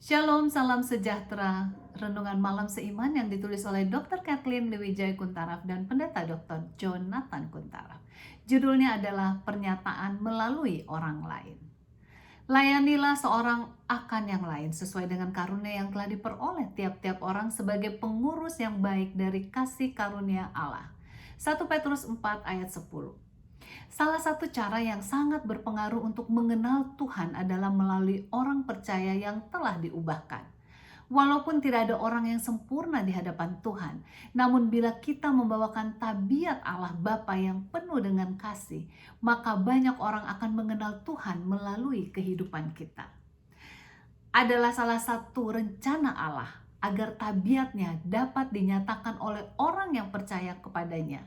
Shalom, salam sejahtera. Renungan malam seiman yang ditulis oleh Dr. Kathleen Lewijaya Kuntaraf dan Pendeta Dr. Jonathan Kuntaraf. Judulnya adalah Pernyataan Melalui Orang Lain. Layanilah seorang akan yang lain sesuai dengan karunia yang telah diperoleh tiap-tiap orang sebagai pengurus yang baik dari kasih karunia Allah. 1 Petrus 4 ayat 10. Salah satu cara yang sangat berpengaruh untuk mengenal Tuhan adalah melalui orang percaya yang telah diubahkan. Walaupun tidak ada orang yang sempurna di hadapan Tuhan, namun bila kita membawakan tabiat Allah Bapa yang penuh dengan kasih, maka banyak orang akan mengenal Tuhan melalui kehidupan kita. Adalah salah satu rencana Allah agar tabiatnya dapat dinyatakan oleh orang yang percaya kepadanya.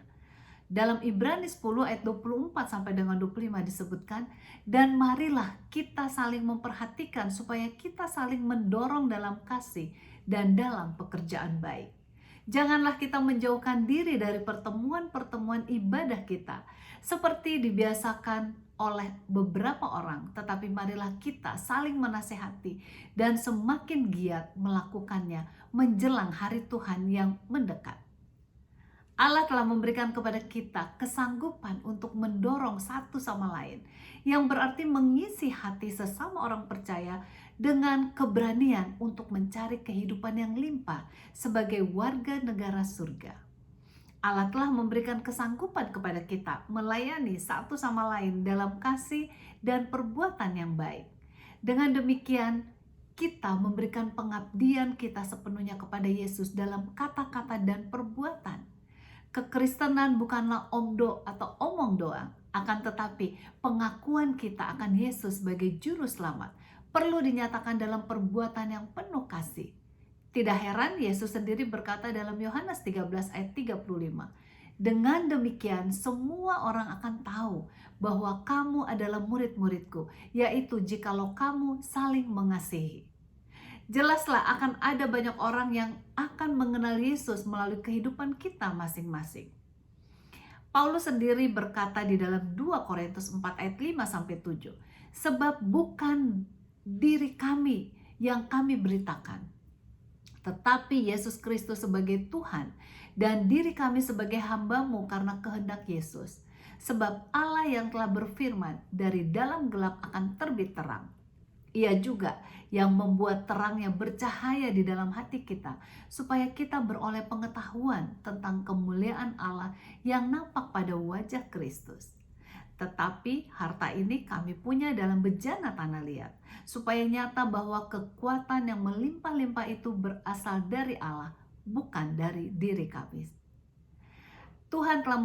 Dalam Ibrani 10 ayat 24 sampai dengan 25 disebutkan, dan marilah kita saling memperhatikan supaya kita saling mendorong dalam kasih dan dalam pekerjaan baik. Janganlah kita menjauhkan diri dari pertemuan-pertemuan ibadah kita seperti dibiasakan oleh beberapa orang, tetapi marilah kita saling menasehati dan semakin giat melakukannya menjelang hari Tuhan yang mendekat. Allah telah memberikan kepada kita kesanggupan untuk mendorong satu sama lain, yang berarti mengisi hati sesama orang percaya dengan keberanian untuk mencari kehidupan yang limpah sebagai warga negara surga. Allah telah memberikan kesanggupan kepada kita melayani satu sama lain dalam kasih dan perbuatan yang baik. Dengan demikian, kita memberikan pengabdian kita sepenuhnya kepada Yesus dalam kata-kata dan perbuatan. Kekristenan bukanlah omdo atau omong doang, akan tetapi pengakuan kita akan Yesus sebagai juru selamat perlu dinyatakan dalam perbuatan yang penuh kasih. Tidak heran Yesus sendiri berkata dalam Yohanes 13 ayat 35, dengan demikian semua orang akan tahu bahwa kamu adalah murid-muridku, yaitu jikalau kamu saling mengasihi. Jelaslah akan ada banyak orang yang akan mengenal Yesus melalui kehidupan kita masing-masing. Paulus sendiri berkata di dalam 2 Korintus 4 ayat 5 sampai 7, sebab bukan diri kami yang kami beritakan, tetapi Yesus Kristus sebagai Tuhan dan diri kami sebagai hamba-Mu karena kehendak Yesus. Sebab Allah yang telah berfirman, dari dalam gelap akan terbit terang. Ia juga yang membuat terangnya bercahaya di dalam hati kita, supaya kita beroleh pengetahuan tentang kemuliaan Allah yang nampak pada wajah Kristus. Tetapi harta ini kami punya dalam bejana tanah liat, supaya nyata bahwa kekuatan yang melimpah-limpah itu berasal dari Allah, bukan dari diri kami. Tuhan telah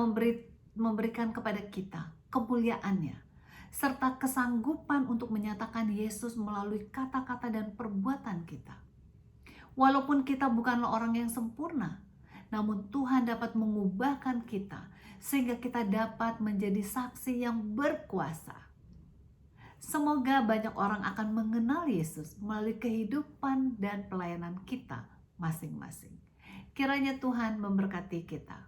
memberikan kepada kita kemuliaannya, serta kesanggupan untuk menyatakan Yesus melalui kata-kata dan perbuatan kita. Walaupun kita bukanlah orang yang sempurna, namun Tuhan dapat mengubahkan kita sehingga kita dapat menjadi saksi yang berkuasa. Semoga banyak orang akan mengenal Yesus melalui kehidupan dan pelayanan kita masing-masing. Kiranya Tuhan memberkati kita.